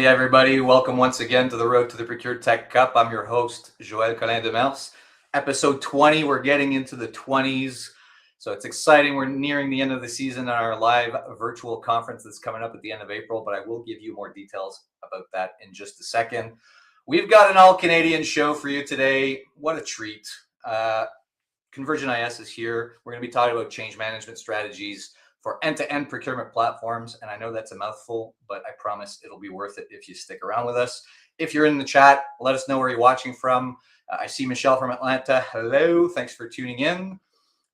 Hey everybody, welcome once again to the Road to the Procure Tech Cup. I'm your host, Joël Collin Demers. Episode 20, we're getting into the 20s. So it's exciting. We're nearing the end of the season on our live virtual conference that's coming up at the end of April, but I will give you more details about that in just a second. We've got an all-Canadian show for you today. What a treat. Convergentis is here. We're going to be talking about change management strategies for end-to-end procurement platforms. And I know that's a mouthful, but I promise it'll be worth it if you stick around with us. If you're in the chat, let us know where you're watching from. I see Michelle from Atlanta. Hello, thanks for tuning in.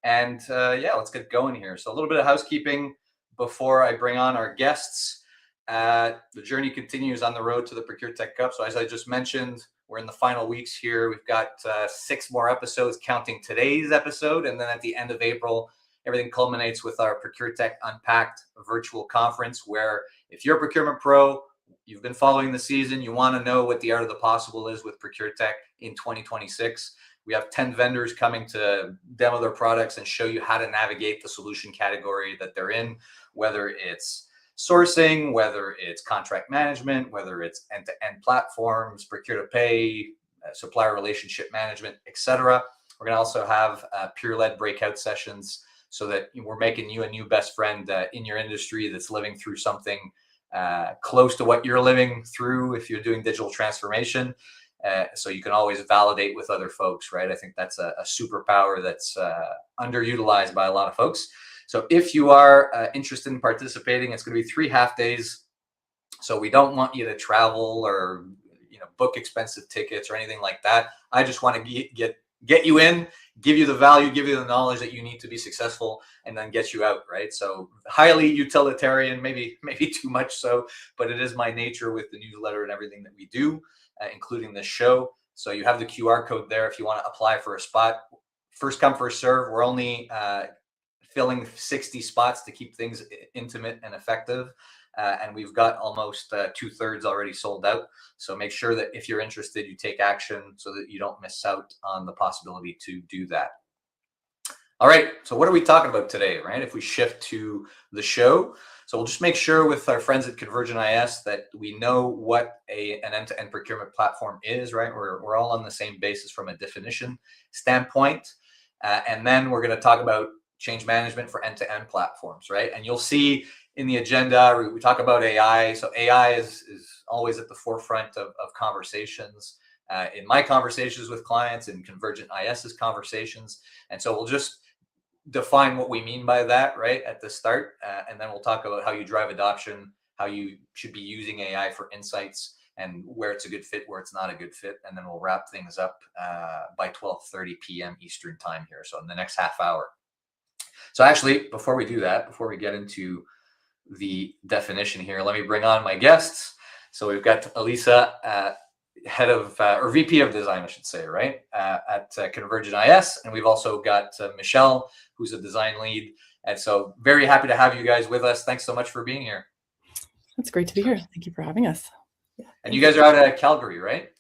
And yeah, let's get going here. So a little bit of housekeeping before I bring on our guests. The journey continues on the road to the Procure Tech Cup. So as I just mentioned, we're in the final weeks here. We've got 6 more episodes counting today's episode. And then at the end of April, everything culminates with our Procure Tech Unpacked virtual conference, where if you're a procurement pro, you've been following the season, you want to know what the art of the possible is with Procure Tech in 2026. We have 10 vendors coming to demo their products and show you how to navigate the solution category that they're in, whether it's sourcing, whether it's contract management, whether it's end-to-end platforms, procure to pay, supplier relationship management, etc. We're going to also have peer-led breakout sessions so that we're making you a new best friend in your industry that's living through something close to what you're living through if you're doing digital transformation. So you can always validate with other folks, right? I think that's a superpower that's underutilized by a lot of folks. So if you are interested in participating, it's going to be 3 half days. So we don't want you to travel or book expensive tickets or anything like that. I just want to get you in, give you the value, give you the knowledge that you need to be successful, and then get you out, right? So highly utilitarian, maybe too much so, but it is my nature with the newsletter and everything that we do, including this show. So you have the QR code there if you want to apply for a spot. First come, first serve. We're only filling 60 spots to keep things intimate and effective. And we've got almost 2/3 already sold out. So make sure that if you're interested, you take action so that you don't miss out on the possibility to do that. All right. So what are we talking about today, right? If we shift to the show. So we'll just make sure with our friends at Convergentis that we know what an end-to-end procurement platform is, right? We're all on the same basis from a definition standpoint. And then we're going to talk about change management for end-to-end platforms, right? And you'll see in the agenda, we talk about AI. So AI is always at the forefront of conversations, in my conversations with clients, in Convergentis's conversations. And so we'll just define what we mean by that, right, at the start. And then we'll talk about how you drive adoption, how you should be using AI for insights, and where it's a good fit, where it's not a good fit. And then we'll wrap things up by 12:30 p.m. Eastern time here. So in the next half hour. So actually, before we do that, before we get into the definition here, let me bring on my guests. So we've got Elisa, head of or VP of design, I should say, right, at Convergentis, and we've also got Michelle, who's a design lead. And so very happy to have you guys with us. Thanks so much for being here. It's great to be here. Thank you for having us. And you guys are out of Calgary, right?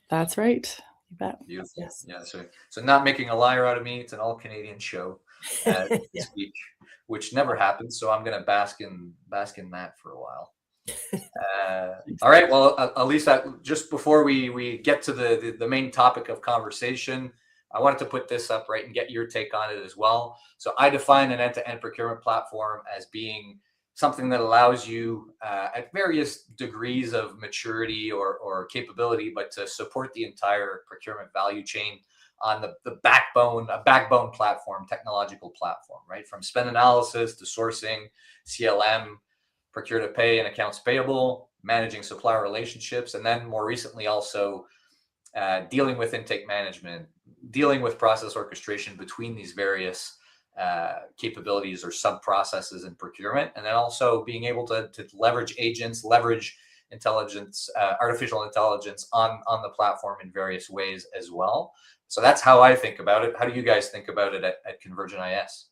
That's right. You bet. Beautiful. Yes. Yeah. So not making a liar out of me. It's an all Canadian show this week, which never happens. So I'm going to bask in that for a while. All right. Well, Elisa, just before we get to the main topic of conversation, I wanted to put this up, right, and get your take on it as well. So I define an end-to-end procurement platform as being something that allows you at various degrees of maturity or capability, but to support the entire procurement value chain on the backbone, a backbone platform, technological platform, right? From spend analysis to sourcing, CLM, procure to pay and accounts payable, managing supplier relationships, and then more recently also dealing with intake management, dealing with process orchestration between these various capabilities or sub-processes in procurement, and then also being able to leverage agents, leverage intelligence, artificial intelligence on the platform in various ways as well. So that's how I think about it. How do you guys think about it at Convergentis?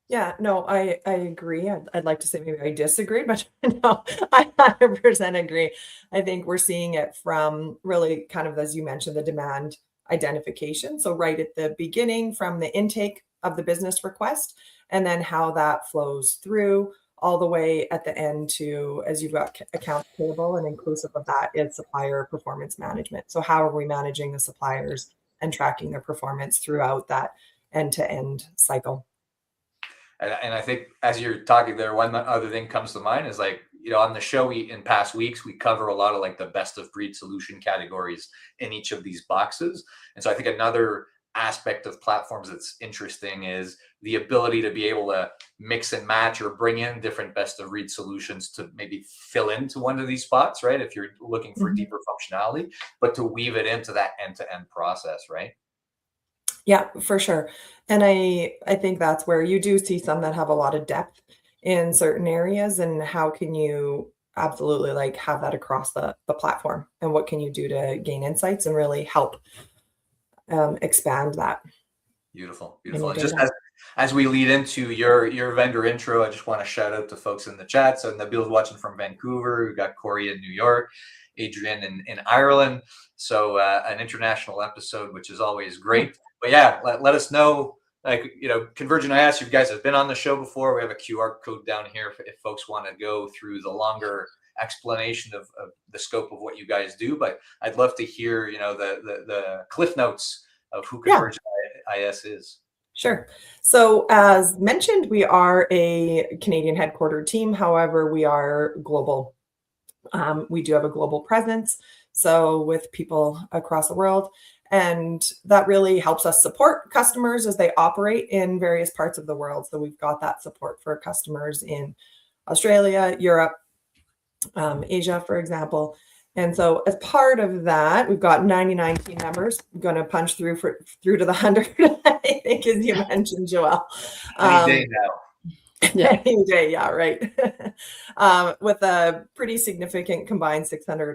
Yeah, no, I agree. I'd like to say maybe I disagree, but no, I 100% agree. I think we're seeing it from really kind of, as you mentioned, the demand identification. So right at the beginning, from the intake of the business request, and then how that flows through all the way at the end to, as you've got accounts payable, and inclusive of that is supplier performance management. So how are we managing the suppliers and tracking their performance throughout that end-to-end cycle? And I think as you're talking there, one other thing comes to mind is like, on the show, in past weeks, we cover a lot of like the best of breed solution categories in each of these boxes. And so I think another aspect of platforms that's interesting is the ability to be able to mix and match or bring in different best of breed solutions to maybe fill into one of these spots, right? If you're looking for deeper functionality, but to weave it into that end-to-end process, right? Yeah, for sure. And I think that's where you do see some that have a lot of depth in certain areas, and how can you absolutely like have that across the platform, and what can you do to gain insights and really help expand that Beautiful, in beautiful. your And just data. as we lead into your vendor intro, I just want to shout out to folks in the chat. So Nabil's watching from Vancouver. We've got Corey in New York, Adrian in Ireland. So an international episode, which is always great. But yeah, let us know. Like, Convergent IS, you guys have been on the show before. We have a QR code down here if folks want to go through the longer explanation of the scope of what you guys do. But I'd love to hear, the cliff notes of who Yeah. Convergent IS is. Sure. So as mentioned, we are a Canadian headquartered team. However, we are global. We do have a global presence, so with people across the world, and that really helps us support customers as they operate in various parts of the world. So we've got that support for customers in Australia, Europe, Asia, for example. And so as part of that, we've got 99 team members. I'm going to punch through to the 100, I think, as you mentioned, Joelle. Any day now. Yeah. Any day, yeah, right. With a pretty significant combined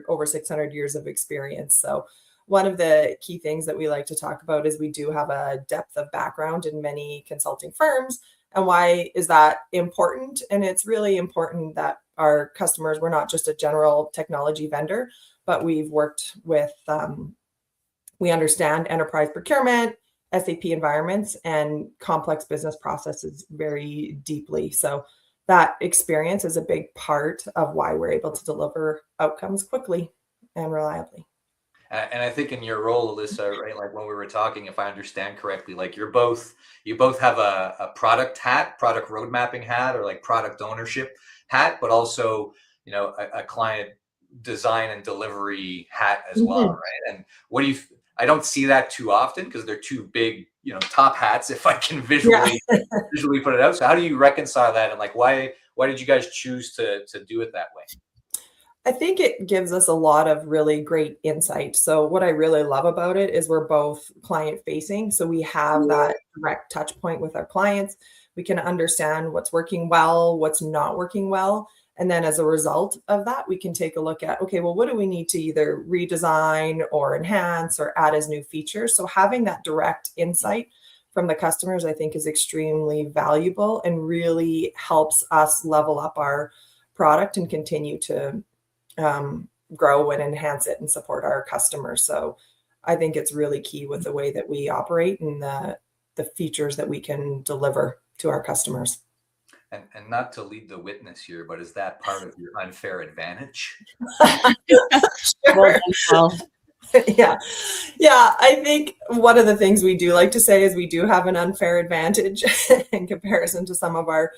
over 600 years of experience. So one of the key things that we like to talk about is we do have a depth of background in many consulting firms. And why is that important? And it's really important that our customers, we're not just a general technology vendor, but we've worked with, we understand enterprise procurement, SAP environments, and complex business processes very deeply. So that experience is a big part of why we're able to deliver outcomes quickly and reliably. And I think in your role, Alyssa, right, like when we were talking, if I understand correctly, like you both have a product hat, product road mapping hat, or like product ownership hat, but also, a client design and delivery hat as well, right? And I don't see that too often because they're two big, top hats, if I can visually put it out. So how do you reconcile that? And like, why did you guys choose to do it that way? I think it gives us a lot of really great insight. So what I really love about it is we're both client facing. So we have that direct touch point with our clients. We can understand what's working well, what's not working well. And then as a result of that, we can take a look at, okay, well, what do we need to either redesign or enhance or add as new features? So having that direct insight from the customers, I think, is extremely valuable and really helps us level up our product and continue to grow and enhance it and support our customers. So I think it's really key with the way that we operate and the features that we can deliver to our customers. And not to lead the witness here, but is that part of your unfair advantage? Sure. Yeah. I think one of the things we do like to say is we do have an unfair advantage in comparison to some of our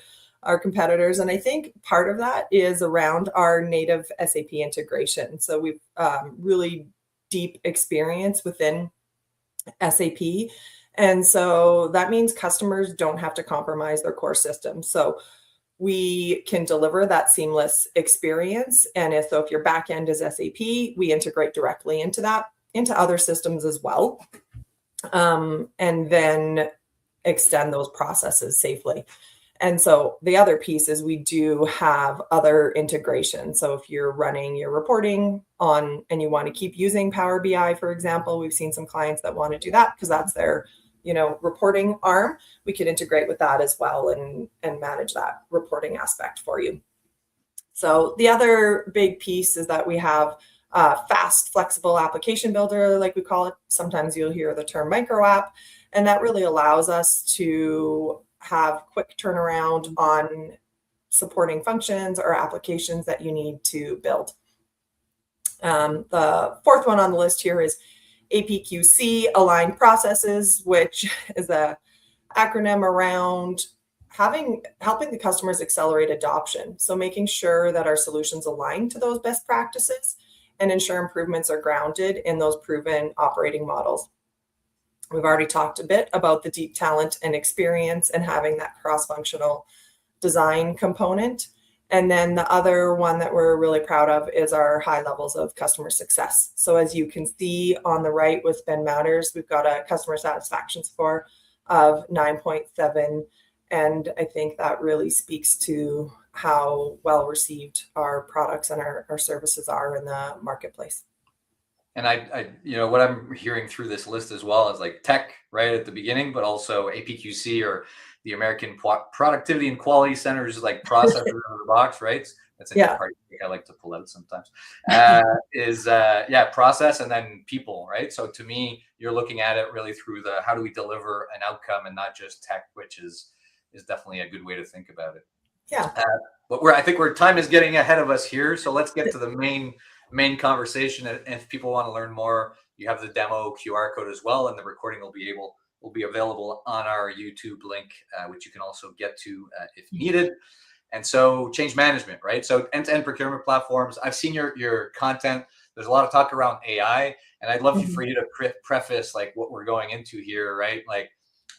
competitors. And I think part of that is around our native SAP integration. So we've really deep experience within SAP. And so that means customers don't have to compromise their core system. So we can deliver that seamless experience. And if your back end is SAP, we integrate directly into other systems as well. And then extend those processes safely. And so the other piece is we do have other integrations. So if you're running your reporting on and you want to keep using Power BI, for example, we've seen some clients that want to do that because that's their, reporting arm. We can integrate with that as well and manage that reporting aspect for you. So the other big piece is that we have fast, flexible application builder, like we call it. Sometimes you'll hear the term micro app, and that really allows us to have quick turnaround on supporting functions or applications that you need to build. The fourth one on the list here is APQC, aligned processes, which is a acronym around helping the customers accelerate adoption. So making sure that our solutions align to those best practices and ensure improvements are grounded in those proven operating models. We've already talked a bit about the deep talent and experience and having that cross-functional design component. And then the other one that we're really proud of is our high levels of customer success. So as you can see on the right with Ben Matters, we've got a customer satisfaction score of 9.7. And I think that really speaks to how well received our products and our services are in the marketplace. And I, what I'm hearing through this list as well is like tech right at the beginning, but also APQC, or the American Productivity and Quality Centers, like process out of the box, right? That's a part I like to pull out sometimes. Process, and then people, right? So to me, you're looking at it really through the how do we deliver an outcome and not just tech, which is definitely a good way to think about it. Yeah. But I think time is getting ahead of us here, so let's get to the main conversation. And if people want to learn more, you have the demo QR code as well, and the recording will be available on our YouTube link, which you can also get to if needed. And so change management, right? So end-to-end procurement platforms. I've seen your content. There's a lot of talk around AI, and I'd love for you to preface like what we're going into here, right? Like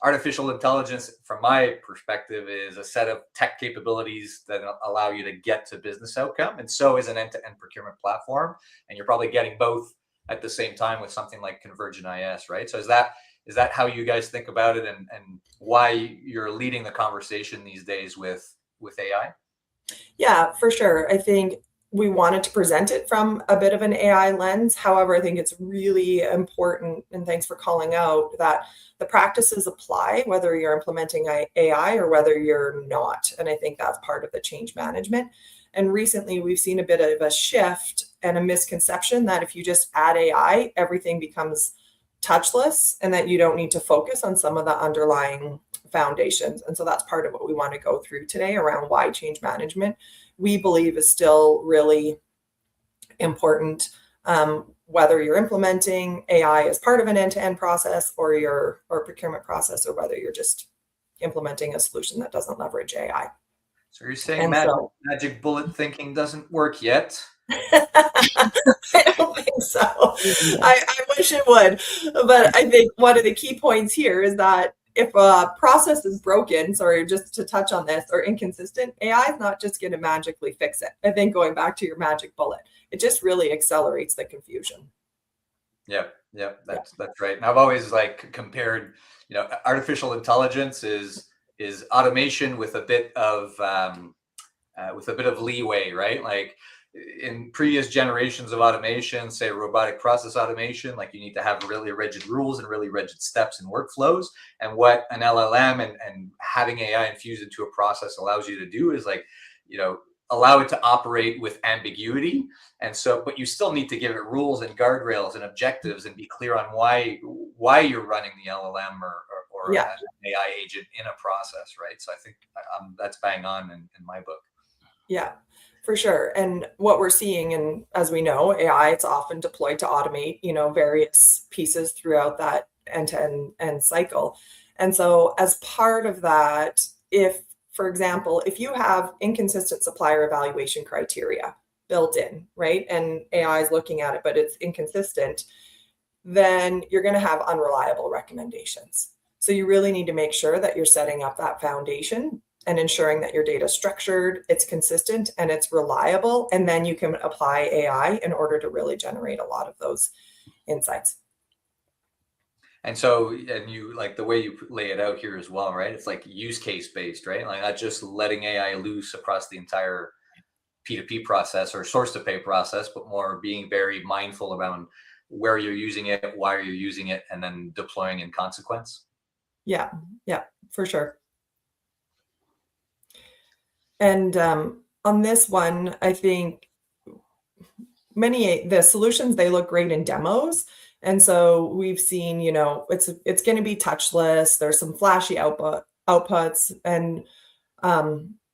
artificial intelligence, from my perspective, is a set of tech capabilities that allow you to get to business outcome. And so is an end-to-end procurement platform. And you're probably getting both at the same time with something like Convergentis, right? So is that how you guys think about it, and why you're leading the conversation these days with AI? Yeah, for sure. I think we wanted to present it from a bit of an AI lens. However, I think it's really important, and thanks for calling out, that the practices apply whether you're implementing AI or whether you're not. And I think that's part of the change management. And recently we've seen a bit of a shift and a misconception that if you just add AI, everything becomes touchless and that you don't need to focus on some of the underlying foundations. And so that's part of what we want to go through today around why change management, we believe, is still really important, whether you're implementing AI as part of an end-to-end process or procurement process, or whether you're just implementing a solution that doesn't leverage AI. So you're saying magic bullet thinking doesn't work yet? I don't think so. I wish it would. But I think one of the key points here is that if a process is broken, sorry, just to touch on this, or inconsistent, AI is not just going to magically fix it. I think going back to your magic bullet, it just really accelerates the confusion. Yep, that's right. And I've always compared, artificial intelligence is automation with a bit of leeway, right? Like in previous generations of automation, say robotic process automation, like you need to have really rigid rules and really rigid steps and workflows. And what an LLM and having AI infused into a process allows you to do is allow it to operate with ambiguity. And so, but you still need to give it rules and guardrails and objectives and be clear on why you're running the LLM or an AI agent in a process, right? So I think that's bang on in my book. Yeah, for sure. And what we're seeing, and as we know, AI, it's often deployed to automate, various pieces throughout that end-to-end cycle. And so as part of that, for example, if you have inconsistent supplier evaluation criteria built in, right, and AI is looking at it, but it's inconsistent, then you're going to have unreliable recommendations. So you really need to make sure that you're setting up that foundation and ensuring that your data is structured, it's consistent, and it's reliable. And then you can apply AI in order to really generate a lot of those insights. And so, and you like the way you lay it out here as well, right? It's like use case based, right? Like not just letting AI loose across the entire P2P process or source to pay process, but more being very mindful about where you're using it, why you're using it, and then deploying in consequence. Yeah, for sure. And on this one, I think the solutions, they look great in demos. And so we've seen, it's going to be touchless. There's some flashy outputs. And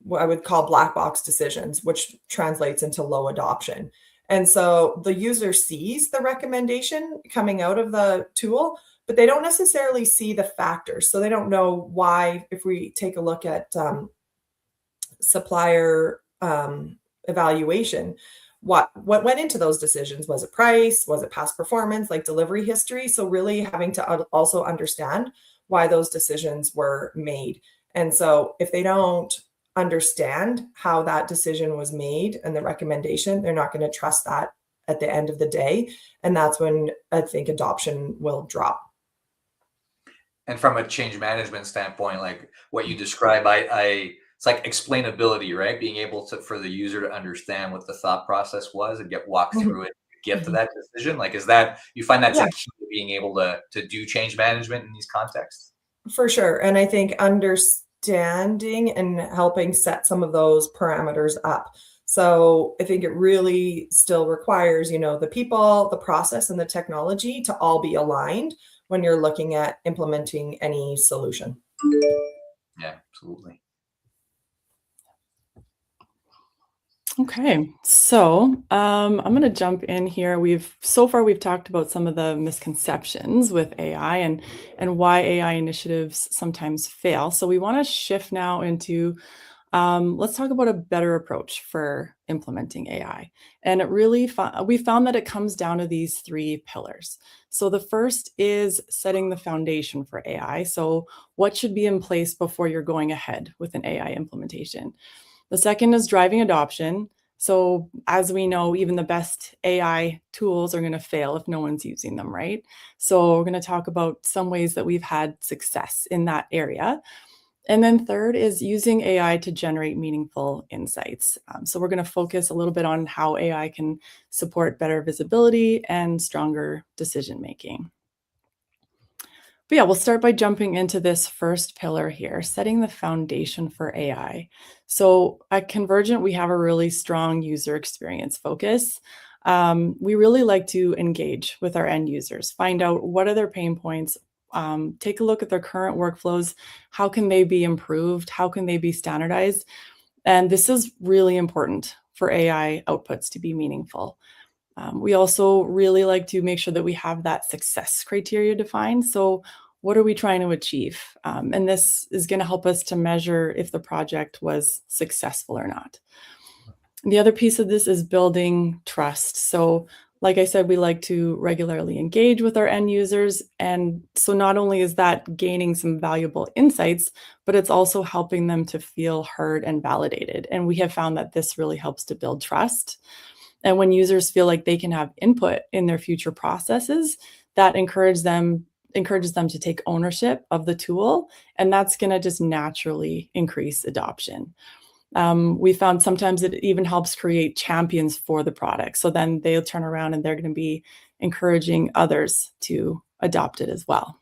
what I would call black box decisions, which translates into low adoption. And so the user sees the recommendation coming out of the tool, but they don't necessarily see the factors. So they don't know why. If we take a look at supplier evaluation, what went into those decisions? Was it price? Was it past performance, like delivery history? So really having to also understand why those decisions were made. And so if they don't understand how that decision was made and the recommendation, they're not going to trust that at the end of the day. And that's when I think adoption will drop. And from a change management standpoint, like what you describe, it's like explainability, right? Being able for the user to understand what the thought process was and get walked through it, get to that decision. Like, you find that's a key to being able to do change management in these contexts? For sure. And I think understanding and helping set some of those parameters up. So I think it really still requires, the people, the process, and the technology to all be aligned when you're looking at implementing any solution. Yeah, absolutely. Okay, so I'm going to jump in here. So far we've talked about some of the misconceptions with AI and why AI initiatives sometimes fail. So we want to shift now into let's talk about a better approach for implementing AI. And we found that it comes down to these 3 pillars. So the first is setting the foundation for AI. So what should be in place before you're going ahead with an AI implementation? The second is driving adoption. So as we know, even the best AI tools are going to fail if no one's using them, right? So we're going to talk about some ways that we've had success in that area. And then third is using AI to generate meaningful insights. So we're going to focus a little bit on how AI can support better visibility and stronger decision-making. But yeah, we'll start by jumping into this first pillar here, setting the foundation for AI. So at Convergent, we have a really strong user experience focus. We really like to engage with our end users, find out what are their pain points, take a look at their current workflows. How can they be improved? How can they be standardized? And this is really important for AI outputs to be meaningful. We also really like to make sure that we have that success criteria defined. So what are we trying to achieve? And this is going to help us to measure if the project was successful or not. The other piece of this is building trust. So like I said, we like to regularly engage with our end users. And so not only is that gaining some valuable insights, but it's also helping them to feel heard and validated. And we have found that this really helps to build trust. And when users feel like they can have input in their future processes, that encourages them to take ownership of the tool. And that's going to just naturally increase adoption. We found sometimes it even helps create champions for the product. So then they'll turn around and they're going to be encouraging others to adopt it as well.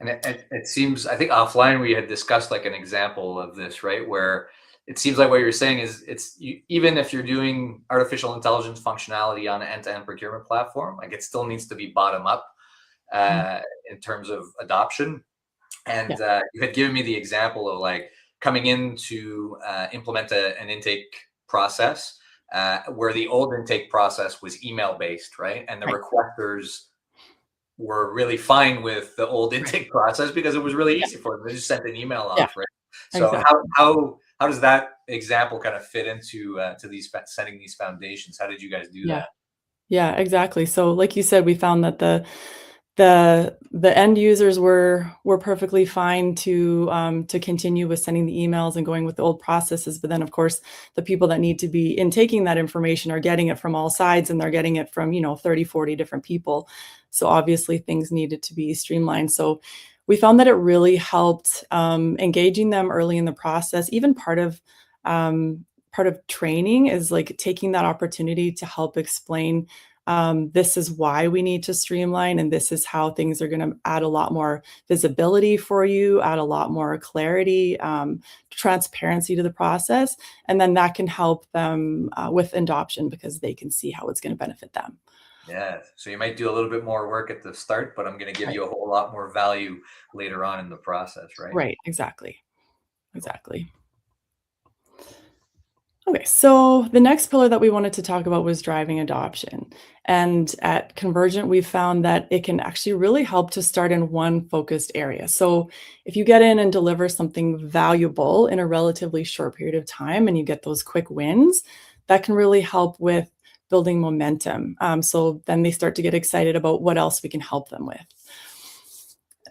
And it seems, I think offline we had discussed like an example of this, right? Where it seems like what you're saying is even if you're doing artificial intelligence functionality on an end-to-end procurement platform, like it still needs to be bottom up in terms of adoption. And you had given me the example of like coming in to implement an intake process where the old intake process was email based, right? And the requesters were really fine with the old intake process because it was really easy for them. They just sent an email off, right? So exactly. How does that example kind of fit into to setting these foundations? How did you guys do that? Yeah, exactly. So like you said, we found that the end users were perfectly fine to continue with sending the emails and going with the old processes. But then, of course, the people that need to be intaking that information are getting it from all sides, and they're getting it from 30, 40 different people. So obviously, things needed to be streamlined. So we found that it really helped engaging them early in the process. Even part of training is like taking that opportunity to help explain this is why we need to streamline, and this is how things are going to add a lot more visibility for you, add a lot more clarity, transparency to the process. And then that can help them with adoption because they can see how it's going to benefit them. Yeah. So you might do a little bit more work at the start, but I'm going to give you a whole lot more value later on in the process, right? Right. Exactly. Okay, so the next pillar that we wanted to talk about was driving adoption. And at Convergent, we found that it can actually really help to start in one focused area. So if you get in and deliver something valuable in a relatively short period of time and you get those quick wins, that can really help with building momentum. So then they start to get excited about what else we can help them with.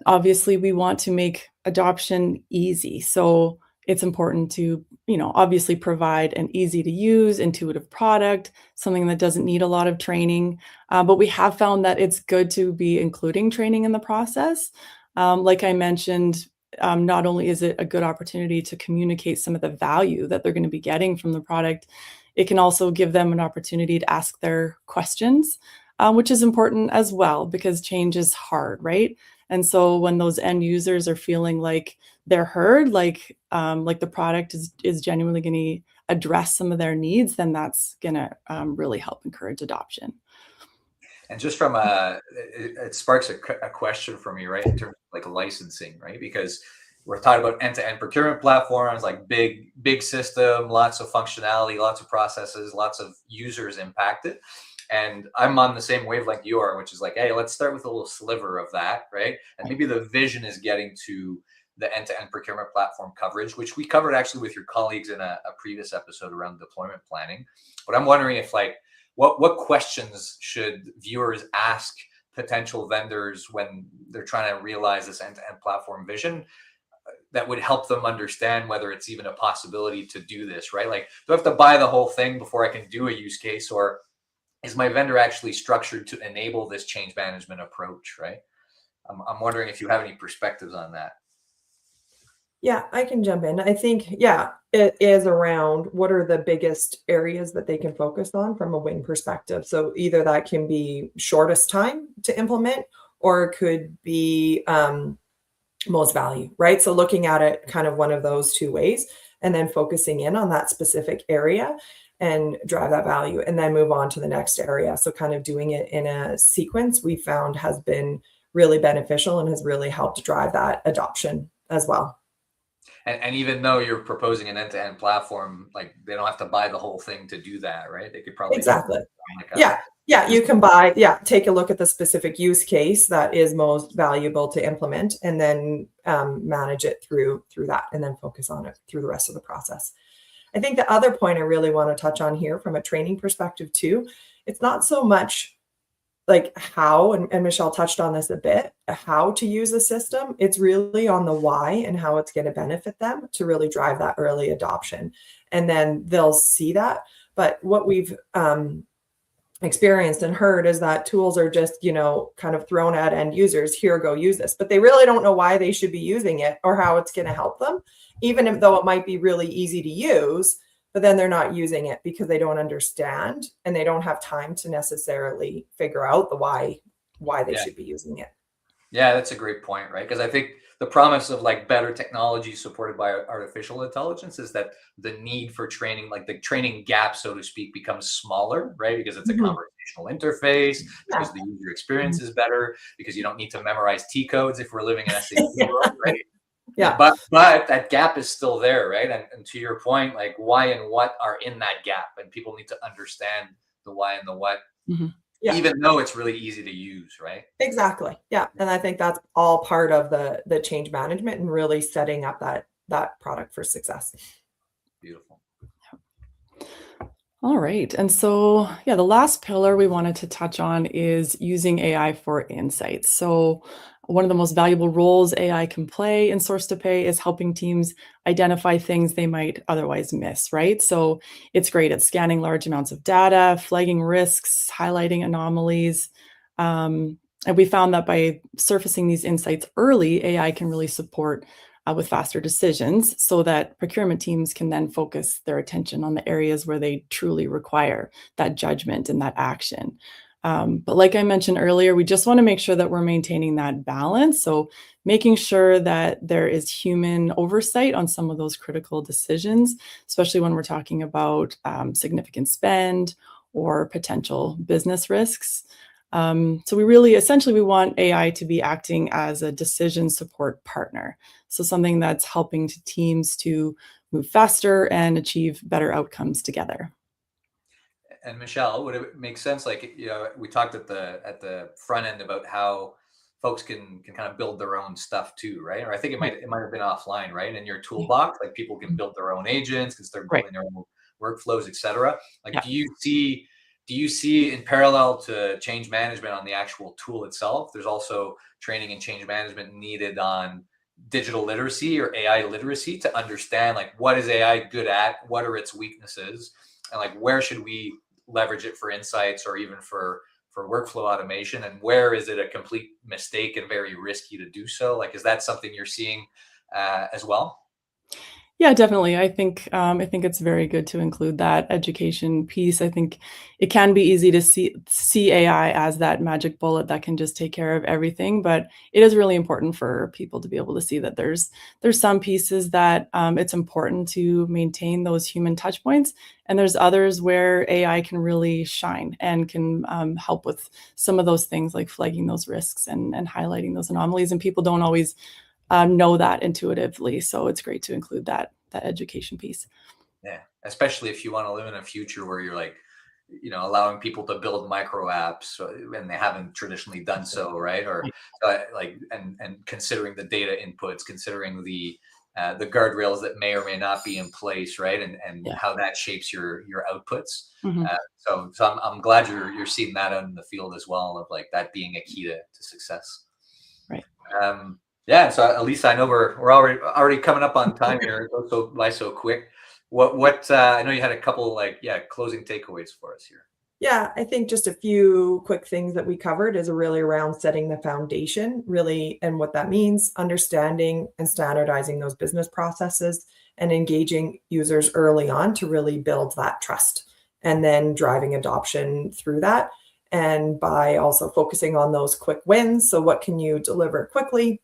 Obviously, we want to make adoption easy. So it's important to, obviously provide an easy to use, intuitive product, something that doesn't need a lot of training. But we have found that it's good to be including training in the process. Like I mentioned, not only is it a good opportunity to communicate some of the value that they're going to be getting from the product, it can also give them an opportunity to ask their questions, which is important as well because change is hard, right? And so when those end users are feeling like they're heard, like the product is genuinely going to address some of their needs, then that's going to really help encourage adoption. And just from it sparks a question for me, right? In terms of like licensing, right? Because we're talking about end-to-end procurement platforms, like big system, lots of functionality, lots of processes, lots of users impacted. And I'm on the same wavelength you are, which is like, hey, let's start with a little sliver of that, right? And maybe the vision is getting to the end-to-end procurement platform coverage, which we covered actually with your colleagues in a previous episode around deployment planning. But I'm wondering if like, what questions should viewers ask potential vendors when they're trying to realize this end-to-end platform vision that would help them understand whether it's even a possibility to do this, right? Like, do I have to buy the whole thing before I can do a use case, or is my vendor actually structured to enable this change management approach, right? I'm wondering if you have any perspectives on that. Yeah, I can jump in. I think, yeah, it is around what are the biggest areas that they can focus on from a win perspective. So either that can be shortest time to implement, or it could be most value, right? So looking at it kind of one of those two ways, and then focusing in on that specific area and drive that value, and then move on to the next area. So kind of doing it in a sequence we found has been really beneficial and has really helped drive that adoption as well. And even though you're proposing an end-to-end platform, like they don't have to buy the whole thing to do that, right? They could probably Exactly. like Yeah, you can take a look at the specific use case that is most valuable to implement, and then manage it through that, and then focus on it through the rest of the process. I think the other point I really want to touch on here from a training perspective too, it's not so much like how, and Michelle touched on this a bit, how to use the system. It's really on the why and how it's going to benefit them to really drive that early adoption. And then they'll see that. But what we've experienced and heard is that tools are just, kind of thrown at end users, here, go use this, but they really don't know why they should be using it or how it's going to help them, even though it might be really easy to use. But then they're not using it because they don't understand and they don't have time to necessarily figure out the why they should be using it. Yeah, that's a great point, right? Because I think the promise of like better technology supported by artificial intelligence is that the need for training, like the training gap, so to speak, becomes smaller, right? Because it's a conversational interface, because the user experience is better, because you don't need to memorize T codes if we're living in SAP world, right? Yeah. But that gap is still there, right? And to your point, like why and what are in that gap, and people need to understand the why and the what, even though it's really easy to use, right? Exactly. Yeah. And I think that's all part of the change management and really setting up that product for success. Beautiful. All right. And so, the last pillar we wanted to touch on is using AI for insights. So one of the most valuable roles AI can play in source to pay is helping teams identify things they might otherwise miss, right? So it's great at scanning large amounts of data, flagging risks, highlighting anomalies. And we found that by surfacing these insights early, AI can really support with faster decisions so that procurement teams can then focus their attention on the areas where they truly require that judgment and that action. But like I mentioned earlier, we just want to make sure that we're maintaining that balance. So making sure that there is human oversight on some of those critical decisions, especially when we're talking about significant spend or potential business risks. So we want AI to be acting as a decision support partner. So something that's helping teams to move faster and achieve better outcomes together. And Michelle, would it make sense? Like, we talked at the front end about how folks can kind of build their own stuff too, right? Or I think it might have been offline, right? In your toolbox, like people can build their own agents because they're Right. building their own workflows, etc. Like, Yeah. do you see in parallel to change management on the actual tool itself, there's also training and change management needed on digital literacy or AI literacy to understand, like, what is AI good at, what are its weaknesses, and like where should we leverage it for insights or even for workflow automation, and where is it a complete mistake and very risky to do so? Like, is that something you're seeing as well? Yeah, definitely. I think it's very good to include that education piece. I think it can be easy to see AI as that magic bullet that can just take care of everything, but it is really important for people to be able to see that there's some pieces that it's important to maintain those human touch points, and there's others where AI can really shine and can help with some of those things like flagging those risks and highlighting those anomalies, and people don't always know that intuitively. So it's great to include that education piece. Yeah, especially if you want to live in a future where you're like, allowing people to build micro apps and they haven't traditionally done so, right? Or like, and considering the data inputs, considering the guardrails that may or may not be in place, right? And Yeah. how that shapes your outputs. Mhm. So I'm glad you're seeing that out in the field as well, of like that being a key to success. Right. Yeah, so at least I know we're already coming up on time here. It goes by so quick. What I know you had a couple closing takeaways for us here. Yeah, I think just a few quick things that we covered is really around setting the foundation, really, and what that means, understanding and standardizing those business processes and engaging users early on to really build that trust, and then driving adoption through that. And by also focusing on those quick wins. So what can you deliver quickly?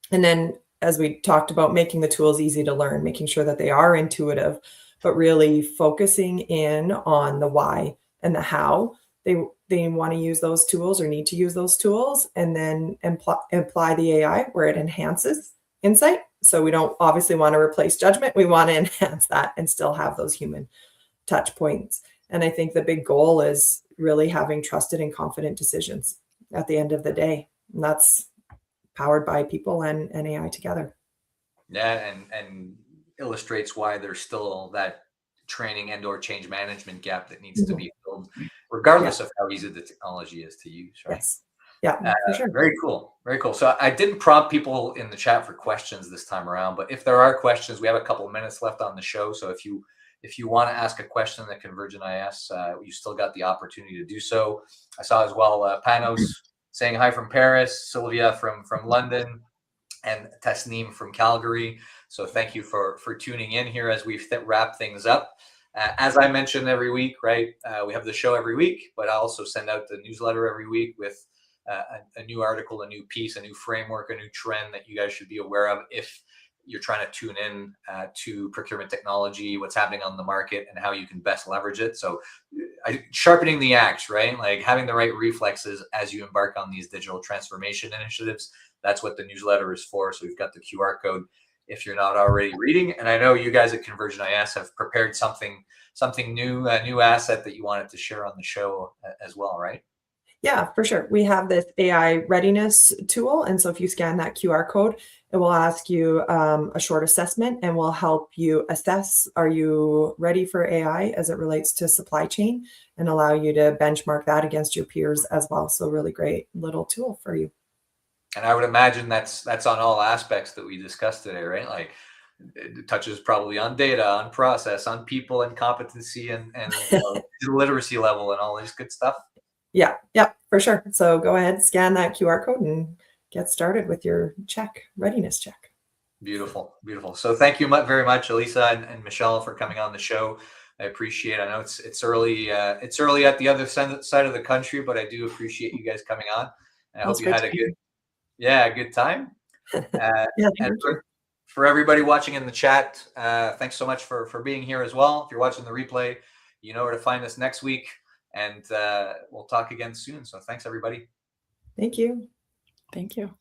And then, as we talked about, making the tools easy to learn, making sure that they are intuitive, but really focusing in on the why and the how they want to use those tools or need to use those tools, and then apply the AI where it enhances insight. So we don't obviously want to replace judgment. We want to enhance that and still have those human touch points. And I think the big goal is really having trusted and confident decisions at the end of the day. And that's powered by people and AI together. Yeah, and illustrates why there's still that training and or change management gap that needs to be filled, regardless of how easy the technology is to use, right? Yes. Yeah, for sure. Very cool. Very cool. So I didn't prompt people in the chat for questions this time around, but if there are questions, we have a couple of minutes left on the show. So if you want to ask a question in the Convergent IS, you still got the opportunity to do so. I saw as well Panos saying hi from Paris, Sylvia from London, and Tasneem from Calgary. So thank you for tuning in here as we wrap things up. As I mentioned every week, right? We have the show every week, but I also send out the newsletter every week with a new article, a new piece, a new framework, a new trend that you guys should be aware of if you're trying to tune in to procurement technology, what's happening on the market, and how you can best leverage it. So sharpening the axe, right? Like having the right reflexes as you embark on these digital transformation initiatives. That's what the newsletter is for. So we've got the QR code if you're not already reading. And I know you guys at Convergent IS have prepared something new, a new asset that you wanted to share on the show as well, right? Yeah, for sure. We have this AI readiness tool. And so if you scan that QR code, it will ask you a short assessment and will help you assess, are you ready for AI as it relates to supply chain, and allow you to benchmark that against your peers as well. So really great little tool for you. And I would imagine that's on all aspects that we discussed today, right? Like it touches probably on data, on process, on people and competency and literacy level and all this good stuff. Yeah, for sure. So go ahead, scan that QR code and get started with your readiness check. Beautiful. So thank you very much, Elisa and Michelle, for coming on the show. I appreciate it. I know it's early. It's early at the other side of the country, but I do appreciate you guys coming on. And I hope you had a good time. And for everybody watching in the chat, thanks so much for being here as well. If you're watching the replay, you know where to find us next week. and we'll talk again soon. So thanks, everybody. Thank you. Thank you.